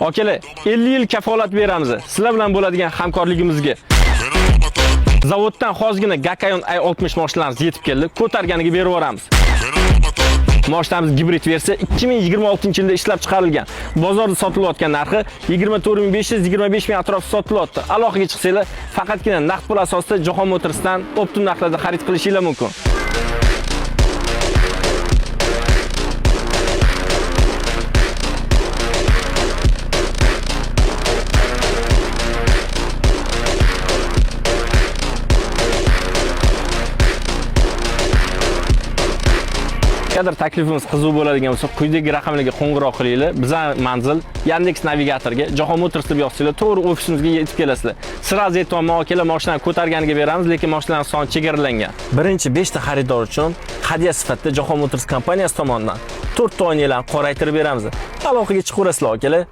Akalar, 50 yil kafolat beramiz. Sizlar bilan bo'ladigan hamkorligimizga zavoddan hozirgina Gakayon i60 mashinalarimiz yetib keldi. Ko'targaniga berib yuboramiz. Mashinamiz gibrid versiya 2026-yilda ishlab chiqarilgan. Bozorda sotilayotgan narxi 24500-25000 atrofida sotilyapti. Aloqaga chiqsanglar, faqatgina naqd pul asosida Jahon Motors'dan optim narxlarda xarid qilishingiz mumkin. Agar taklifimiz qiziq bo'ladigan bo'lsa, quyidagi raqamlarga qo'ng'iroq qilinglar. Bizning manzil Yandex navigatorga Jahon Motors deb yozsanglar, to'g'ri ofisimizga yetib kelasizlar. Sraz aytmoqman, akalar mashinani ko'targaniga beramiz, lekin mashinalar soni chegaralangan. Birinchi 5 ta xaridor uchun hadya sifatida Jahon Motors kompaniyasi tomonidan 4 ta oynalarni qoraytirib beramiz. Aloqaga chiqaverasizlar, akalar.